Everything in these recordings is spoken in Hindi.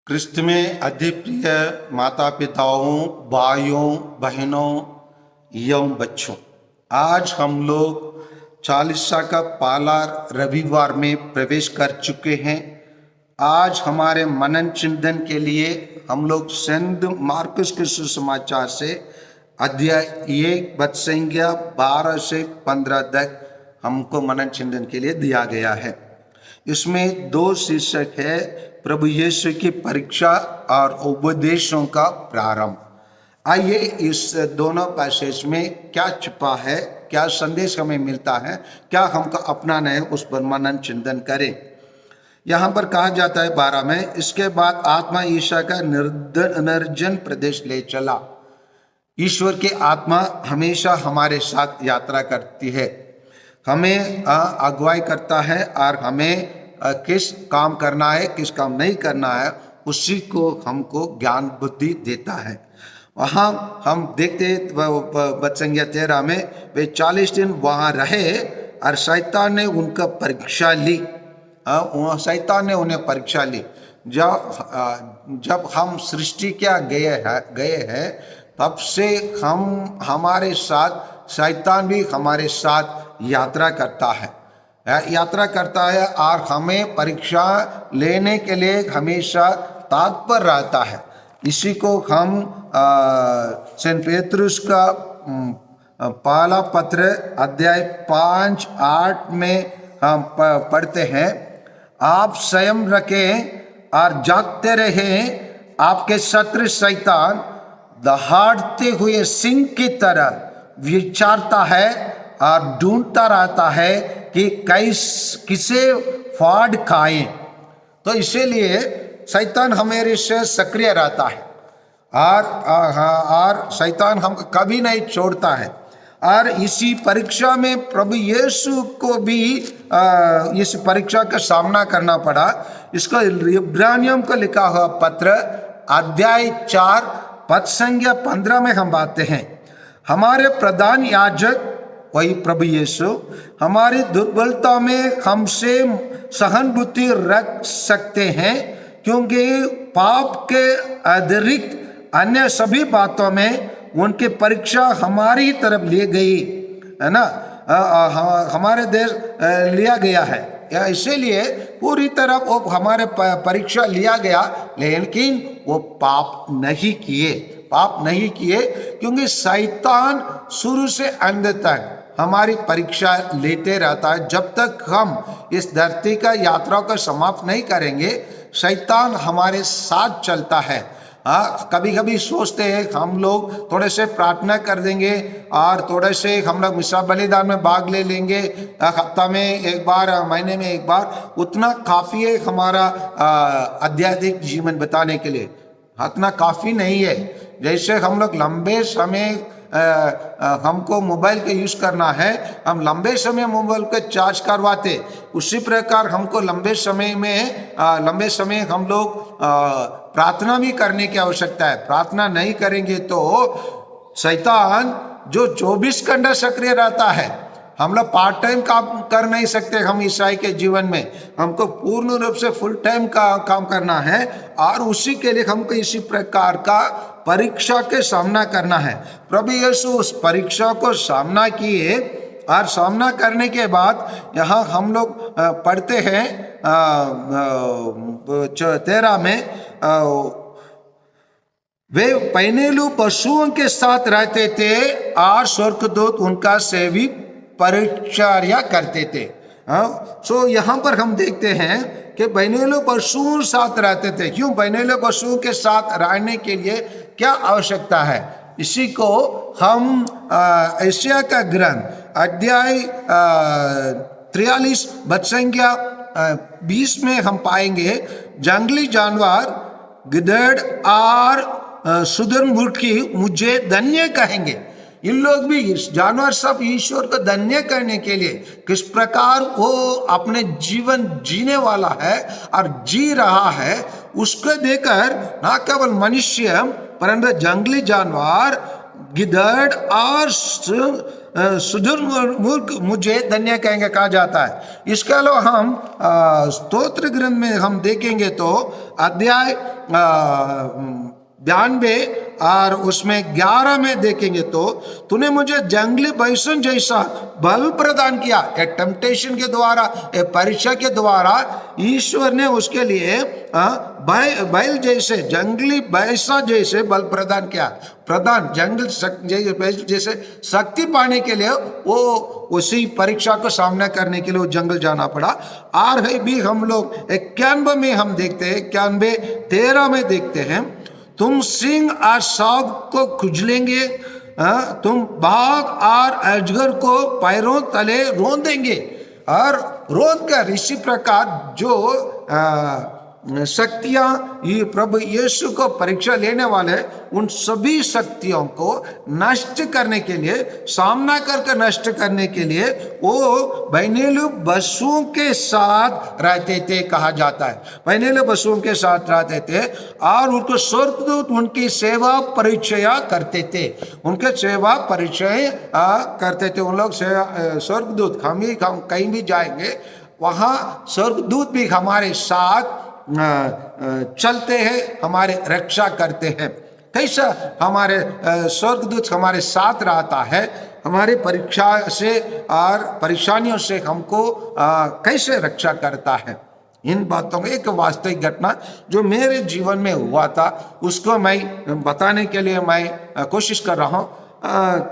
क्रिस्त में अधिप्रिय माता पिताओं, भाइयों, बहनों एवं बच्चों, आज हम लोग चालीसा का पहला रविवार में प्रवेश कर चुके हैं। आज हमारे मनन चिंतन के लिए हम लोग संत मार्कुस के सुसमाचार से अध्याय 1 पद संख्या 12 से 15 तक हमको मनन चिंतन के लिए दिया गया है। इसमें दो शीर्षक है, प्रभु यीशु की परीक्षा और उपदेशों का प्रारंभ। आइए इस दोनों पैसेज में क्या छिपा है, क्या संदेश हमें मिलता है, क्या हमको अपनाना है, उस पर मनन चिंतन करें। यहाँ पर कहा जाता है 12 में, इसके बाद आत्मा ईशा का निर्जन प्रदेश ले चला। ईश्वर की आत्मा हमेशा हमारे साथ यात्रा करती है, हमें अगुवाई करता है और हमें किस काम करना है, किस काम नहीं करना है, उसी को हमको ज्ञान बुद्धि देता है। वहाँ हम देखते पद संख्या 13 में, वे 40 दिन वहाँ रहे और शैतान ने उनका परीक्षा ली। शैतान ने उन्हें परीक्षा ली। जब हम सृष्टि क्या गए हैं तब से हमारे साथ शैतान भी हमारे साथ यात्रा करता है और हमें परीक्षा लेने के लिए हमेशा तत्पर रहता है। इसी को हम सेंट पेट्रुस का पहला पत्र अध्याय 5:8 में हम पढ़ते हैं, आप स्वयं रखें और जागते रहें, आपके शत्रु शैतान दहाड़ते हुए सिंह की तरह विचारता है और ढूंढता रहता है कि किसे फाड़ खाएं। तो इसीलिए शैतान हमारे से सक्रिय रहता है और शैतान हमको कभी नहीं छोड़ता है। और इसी परीक्षा में प्रभु यीशु को भी इस परीक्षा का सामना करना पड़ा। इसको इब्रानियों को लिखा हुआ पत्र अध्याय 4 पद संख्या 15 में हम बातें हैं, हमारे प्रधान याजक वही प्रभु यीशु हमारी दुर्बलता में हमसे सहानुभूति रख सकते हैं, क्योंकि पाप के अतिरिक्त अन्य सभी बातों में उनकी परीक्षा हमारी तरफ ली गई है ना, हमारे देश लिया गया है। इसीलिए पूरी तरह वो हमारे परीक्षा लिया गया, लेकिन वो पाप नहीं किए, क्योंकि शैतान शुरू से अंत तक हमारी परीक्षा लेते रहता है। जब तक हम इस धरती का यात्रा को समाप्त नहीं करेंगे, शैतान हमारे साथ चलता है। कभी कभी सोचते हैं हम लोग थोड़े से प्रार्थना कर देंगे और थोड़े से हम लोग मिसा बलिदान में भाग ले लेंगे, हफ्ता में एक बार, महीने में एक बार, उतना काफ़ी है हमारा आध्यात्मिक जीवन बताने के लिए। उतना काफ़ी नहीं है। जैसे हम लोग लंबे समय हमको मोबाइल का यूज़ करना है, हम लंबे समय मोबाइल का चार्ज करवाते, उसी प्रकार हमको लंबे समय हम लोग प्रार्थना भी करने की आवश्यकता है। प्रार्थना नहीं करेंगे तो शैतान जो 24 घंटा सक्रिय रहता है, हम लोग पार्ट टाइम काम कर नहीं सकते। हम ईसाई के जीवन में हमको पूर्ण रूप से फुल टाइम का काम करना है और उसी के लिए हमको इसी प्रकार का परीक्षा के सामना करना है। प्रभु यीशु उस परीक्षा को सामना किए और सामना करने के बाद यहाँ हम लोग पढ़ते हैं 13 में, वे पहनेलू पशुओं के साथ रहते थे और स्वर्गदूत उनका सेवी परिचर्या करते थे। सो यहाँ पर हम देखते हैं कि बहनेलो पशुओं साथ रहते थे। क्यों बहनेलो पशुओं के साथ रहने के लिए क्या आवश्यकता है? इसी को हम एशिया का ग्रंथ अध्याय 43 पद संख्या 20 में हम पाएंगे, जंगली जानवर गिद्धड़ और शुतुरमुर्गी मुझे धन्य कहेंगे। इन लोग भी, इस जानवर सब ईश्वर को धन्य करने के लिए किस प्रकार वो अपने जीवन जीने वाला है और जी रहा है, उसको देखकर न केवल मनुष्य परंतु जंगली जानवर गिदड़ और सुदूर मूर्ख मुझे धन्य कहेंगे कहा जाता है। इसके अलावा हम स्तोत्र ग्रंथ में हम देखेंगे तो अध्याय 92 और उसमें 11 में देखेंगे तो तूने मुझे जंगली बैसन जैसा बल प्रदान किया। एक टेम्पटेशन के द्वारा, एक परीक्षा के द्वारा ईश्वर ने उसके लिए बैल जैसे, जंगली बैसा जैसे बल प्रदान किया। प्रदान जंगल जैसे शक्ति पाने के लिए वो उसी परीक्षा को सामना करने के लिए वो जंगल जाना पड़ा। और भी हम लोग 91 में हम देखते हैं, 91:13 में देखते हैं, तुम सिंह और सांप को खुजलेंगे, तुम बाघ और अजगर को पैरों तले रोन देंगे। और रोन कर इसी प्रकार जो शक्तियां ये प्रभु यीशु को परीक्षा लेने वाले उन सभी शक्तियों को नष्ट करने के लिए, सामना करके नष्ट करने के लिए वो बहनेलू बसुओं के साथ रहते थे कहा जाता है। बहनेलू बसुओं के साथ रहते थे और उनको स्वर्गदूत उनकी सेवा परिचय करते थे, उनके सेवा परिचय करते थे। उन लोग स्वर्गदूत, हम कहीं भी जाएंगे वहाँ स्वर्गदूत भी हमारे साथ चलते हैं, हमारे रक्षा करते हैं। कैसा हमारे स्वर्गदूत हमारे साथ रहता है, हमारे परीक्षा से और परेशानियों से हमको कैसे रक्षा करता है। इन बातों का एक वास्तविक घटना जो मेरे जीवन में हुआ था उसको मैं बताने के लिए मैं कोशिश कर रहा हूँ।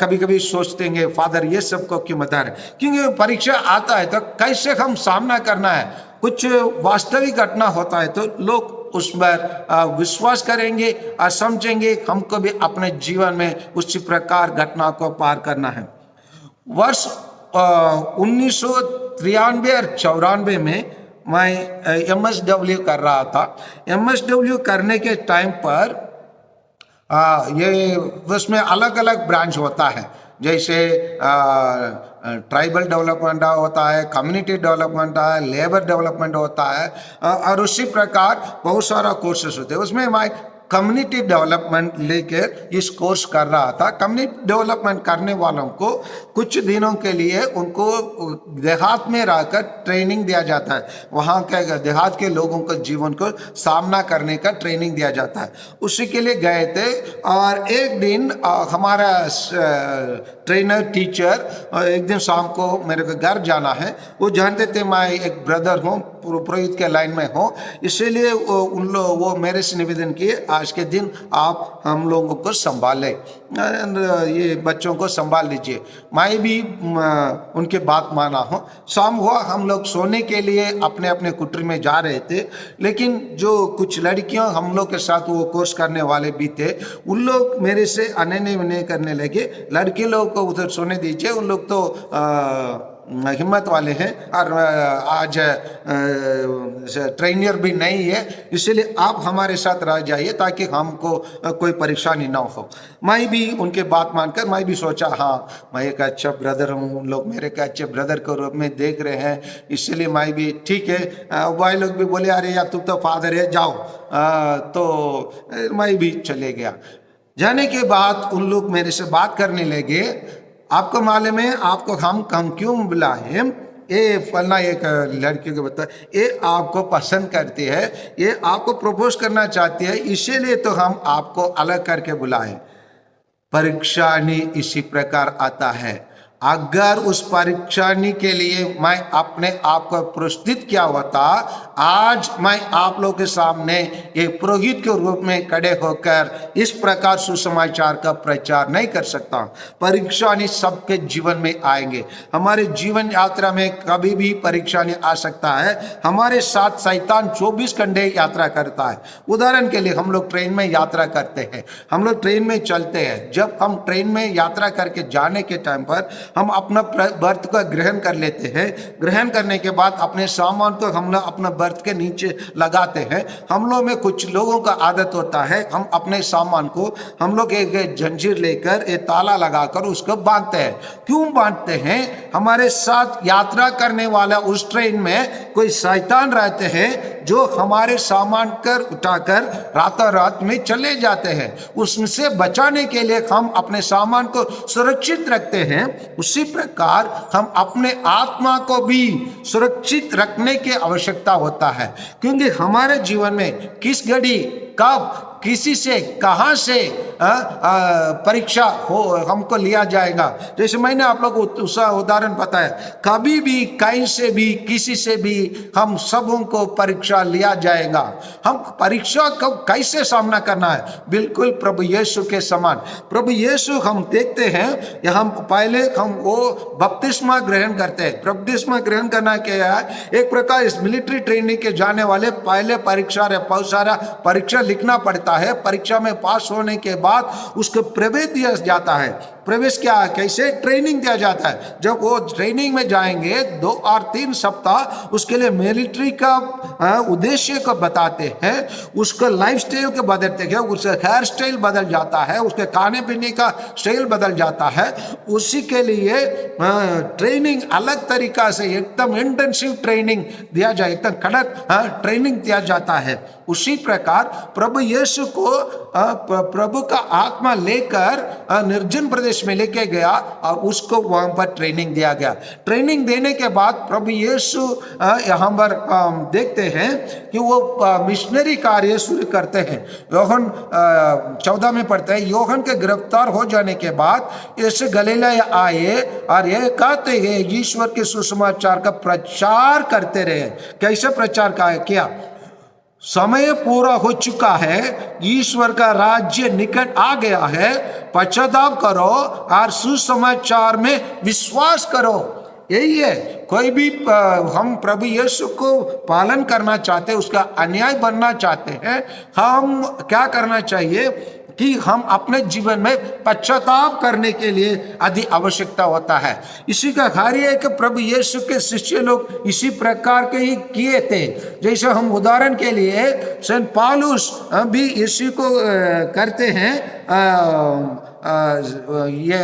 कभी कभी सोचते हैं फादर ये सबको क्यों बता रहे, क्योंकि परीक्षा आता है तो कैसे हम सामना करना है। कुछ वास्तविक घटना होता है तो लोग उस पर विश्वास करेंगे और समझेंगे हमको भी अपने जीवन में उसी प्रकार घटना को पार करना है। वर्ष 1993 और 94 में मैं MSW कर रहा था। MSW करने के टाइम पर ये उसमें अलग अलग ब्रांच होता है, जैसे ट्राइबल डेवलपमेंट होता है, कम्युनिटी डेवलपमेंट है, लेबर डेवलपमेंट होता है और उसी प्रकार बहुत सारा कोर्सेस होते हैं। उसमें मैं कम्युनिटी डेवलपमेंट लेकर इस कोर्स कर रहा था। कम्युनिटी डेवलपमेंट करने वालों को कुछ दिनों के लिए उनको देहात में रहकर ट्रेनिंग दिया जाता है। वहाँ के देहात के लोगों को जीवन को सामना करने का ट्रेनिंग दिया जाता है। उसी के लिए गए थे और एक दिन हमारा ट्रेनर टीचर एक दिन शाम को मेरे को घर जाना है, वो जानते थे मैं एक ब्रदर हूँ, पुरोहित के लाइन में हूँ, इसीलिए वो मेरे से निवेदन किए आज के दिन आप हम लोगों को संभालें, ये बच्चों को संभाल लीजिए। मैं भी उनके बात माना हूँ। शाम हुआ, हम लोग सोने के लिए अपने अपने कुटरी में जा रहे थे, लेकिन जो कुछ लड़कियां हम लोग के साथ वो कोर्स करने वाले भी थे, उन लोग मेरे से अनन्य करने लगे, लड़के लोग को उधर सोने दीजिए, उन लोग तो हिम्मत वाले हैं और आज ट्रेनर भी नहीं है, इसलिए आप हमारे साथ रह जाइए ताकि हमको कोई परेशानी ना हो। मैं भी उनके बात मानकर मैं भी सोचा हाँ मैं एक अच्छा ब्रदर हूँ, उन लोग मेरे के अच्छे ब्रदर के रूप में देख रहे हैं, इसलिए मैं भी ठीक है। वही लोग भी बोले अरे यार तू तो फादर है जाओ, तो मैं भी चले गया। जाने के बाद उन लोग मेरे से बात करने लगे, आपको मालूम है आपको हम क्यों बुलाए, ये फलना एक लड़की को बता, ये आपको पसंद करती है, ये आपको प्रपोज करना चाहती है, इसीलिए तो हम आपको अलग करके बुलाए। परीक्षानी इसी प्रकार आता है। अगर उस परीक्षानी के लिए मैं अपने आप को प्रस्तुत किया होता, आज मैं आप लोगों के सामने एक पुरोहित के रूप में खड़े होकर इस प्रकार सुसमाचार का प्रचार नहीं कर सकता। परीक्षानी सबके जीवन में आएंगे। हमारे जीवन यात्रा में कभी भी परीक्षानी आ सकता है। हमारे साथ शैतान 24 घंटे यात्रा करता है। उदाहरण के लिए हम लोग ट्रेन में यात्रा करते हैं, हम लोग ट्रेन में चलते हैं। जब हम ट्रेन में यात्रा करके जाने के टाइम पर हम अपना बर्थ को ग्रहण कर लेते हैं। ग्रहण करने के बाद अपने सामान को हम अपना बर्थ के नीचे लगाते हैं। हम लोग में कुछ लोगों का आदत होता है, हम अपने सामान को हम लोग एक जंजीर लेकर एक ताला लगाकर उसको बांधते हैं। क्यों बांधते हैं? हमारे साथ यात्रा करने वाला उस ट्रेन में कोई शैतान रहते हैं जो हमारे सामान कर उठाकर रातों रात में चले जाते हैं। उससे बचाने के लिए हम अपने सामान को सुरक्षित रखते हैं। उसी प्रकार हम अपने आत्मा को भी सुरक्षित रखने की आवश्यकता होता है, क्योंकि हमारे जीवन में किस घड़ी कब किसी से कहां से परीक्षा हो हमको लिया जाएगा। जैसे मैंने आप लोग को उसका उदाहरण बताया, कभी भी कहीं से भी किसी से भी हम सबों को परीक्षा लिया जाएगा। हम परीक्षा को कैसे सामना करना है? बिल्कुल प्रभु यीशु के समान। प्रभु यीशु हम देखते हैं, हम पहले हम वो बपतिस्मा ग्रहण करते हैं। बपतिस्मा ग्रहण करना क्या है? एक प्रकार इस मिलिट्री ट्रेनिंग के जाने वाले पहले परीक्षा बहुत सारा परीक्षा लिखना पड़ता है। परीक्षा में पास होने के बाद उसको प्रवेश दिया जाता है। प्रवेश क्या है? कैसे ट्रेनिंग दिया जाता है। जब वो ट्रेनिंग में जाएंगे 2 और 3 सप्ताह उसके लिए मिलिट्री का उद्देश्य को बताते हैं, उसका लाइफ स्टाइल को बदलते हैं, उसका हेयर स्टाइल बदल जाता है, उसके खाने पीने का स्टाइल बदल जाता है। उसी के लिए ट्रेनिंग अलग तरीका से एकदम इंटेंसिव ट्रेनिंग दिया जाए, एकदम कड़क ट्रेनिंग दिया जाता है। उसी प्रकार प्रभु यीशु को प्रभु का आत्मा लेकर निर्जन प्रदेश में लेके गया और उसको वहां पर ट्रेनिंग दिया गया। ट्रेनिंग देने के बाद प्रभु यीशु यहाँ पर देखते हैं कि वो मिशनरी कार्य शुरू करते हैं। यूहन्ना 14 में पढ़ते हैं, यूहन्ना के गिरफ्तार हो जाने के बाद यीशु गलीला आए और ये कहते हैं ईश्वर के सुसमाचार का प्रचार करते रहे। कैसे प्रचार किया? समय पूरा हो चुका है, ईश्वर का राज्य निकट आ गया है, पश्चाताप करो और सुसमाचार में विश्वास करो। यही है। कोई भी हम प्रभु यीशु को पालन करना चाहते हैं, उसका अन्याय बनना चाहते हैं, हम क्या करना चाहिए कि हम अपने जीवन में पश्चाताप करने के लिए अधिक आवश्यकता होता है। इसी का कार्य है कि प्रभु यीशु के शिष्य लोग इसी प्रकार के ही किए थे। जैसे हम उदाहरण के लिए सेंट पौलुस भी इसी को करते हैं। ये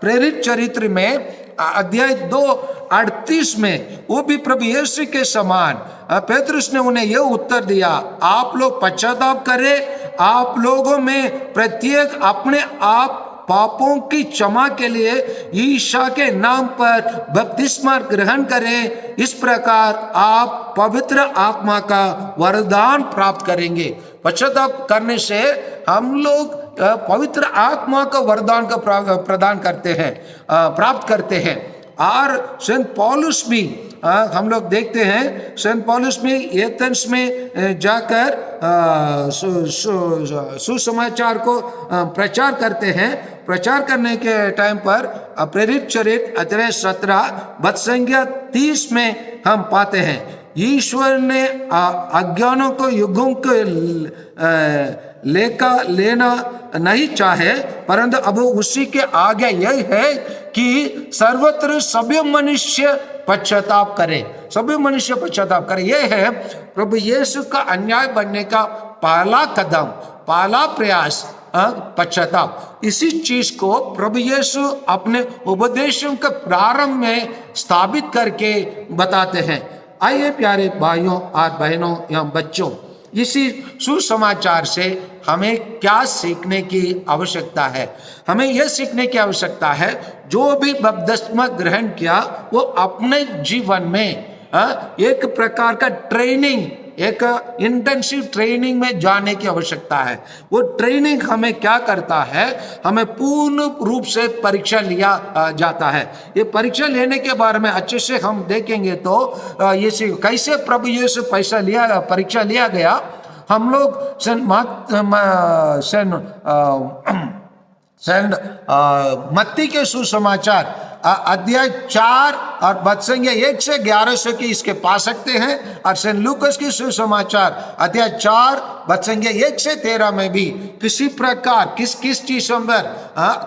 प्रेरित चरित्र में अध्याय 2:38 में वो भी प्रभु यीशु के समान पेतरुस ने उन्हें यह उत्तर दिया, आप लोग पश्चाताप करें, आप लोगों में प्रत्येक अपने आप पापों की क्षमा के लिए ईसा के नाम पर बपतिस्मा ग्रहण करें। इस प्रकार आप पवित्र आत्मा का वरदान प्राप्त करेंगे। पश्चाताप करने से हम लोग पवित्र आत्मा का वरदान का प्रदान करते हैं, प्राप्त करते हैं। और सेंट पौलुस भी हम लोग देखते हैं, सेंट पौलुस में एथेंस में जाकर सुसमाचार को प्रचार करते हैं। प्रचार करने के टाइम पर प्रेरित चरित्र अध्याय 17 पद संख्या 30 में हम पाते हैं, ईश्वर ने अज्ञानों को युगों को लेना नहीं चाहे, परंतु अब उसी के आगे यही है कि सर्वत्र सभी मनुष्य पश्चाताप करें, सभी मनुष्य पश्चाताप करें। यह है प्रभु यीशु का अन्याय बनने का पहला कदम, पहला प्रयास, पश्चाताप। इसी चीज को प्रभु यीशु अपने उपदेशों के प्रारंभ में स्थापित करके बताते हैं। आइए प्यारे भाइयों और बहनों एवं बच्चों, इसी सुसमाचार से हमें क्या सीखने की आवश्यकता है? हमें यह सीखने की आवश्यकता है, जो भी बपतिस्मा ग्रहण किया वो अपने जीवन में एक प्रकार का ट्रेनिंग, एक इंटेंसिव ट्रेनिंग में जाने की आवश्यकता है। वो ट्रेनिंग हमें क्या करता है? हमें पूर्ण रूप से परीक्षा लिया जाता है। ये परीक्षा लेने के बारे में अच्छे से हम देखेंगे तो ये कैसे प्रभु यीशु परीक्षा लिया गया। हम लोग मत्ती के सुसमाचार अध्याय 4 और बदसंख्या 1 से 11 की इसके पा सकते हैं। और सेंट लूकस की सुसमाचार अध्याय 4 बदसंख्या 1 से 13 में भी किसी प्रकार किस चीजों पर,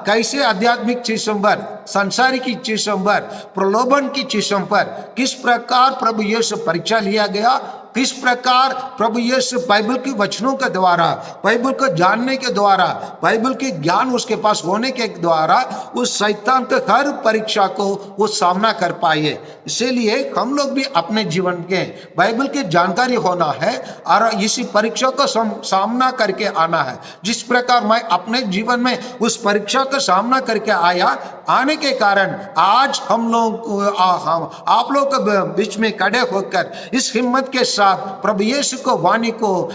कैसे आध्यात्मिक चीजों पर, संसारिक की चीजों पर, प्रलोभन की चीजों पर किस प्रकार प्रभु यीशु परीक्षा लिया गया, किस प्रकार प्रभु यीशु बाइबल के वचनों के द्वारा, बाइबल को जानने के द्वारा, बाइबल के ज्ञान उसके पास होने के द्वारा उस शैतान के हर परीक्षा को वो सामना कर पाए। इसीलिए हम लोग भी अपने जीवन के बाइबल की जानकारी होना है और इसी परीक्षा को सामना करके आना है। जिस प्रकार मैं अपने जीवन में उस परीक्षा का सामना करके आने के कारण आज हम लोग आप लोग के बीच में खड़े होकर इस हिम्मत के साथ प्रभु यीशु को वाणी को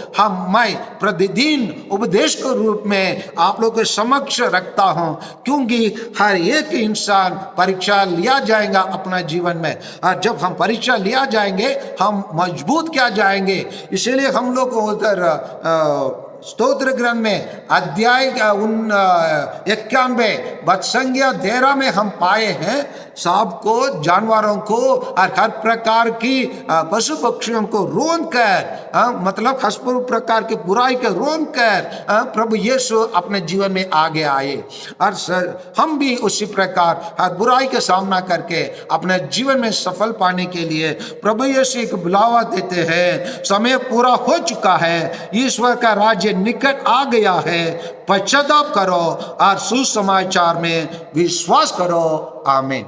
मैं प्रतिदिन उपदेश के रूप में आप लोगों के समक्ष रखता हूं, क्योंकि हर एक इंसान परीक्षा लिया जाएगा अपना जीवन में। और जब हम परीक्षा लिया जाएंगे हम मजबूत क्या जाएंगे। इसलिए हम लोग उधर स्तोत्र ग्रंथ में अध्याय 91 बदसंख्या 13 में हम पाए हैं, सांप को, जानवरों को और हर प्रकार की पशु पक्षियों को रोन कर, मतलब हर प्रकार की बुराई के रोन कर प्रभु यीशु अपने जीवन में आगे आए। और हम भी उसी प्रकार हर बुराई का सामना करके अपने जीवन में सफल पाने के लिए प्रभु यीशु एक बुलावा देते हैं। समय पूरा हो चुका है, ईश्वर का राज्य निकट आ गया है, पश्चाताप करो और सुसमाचार में विश्वास करो। आमीन।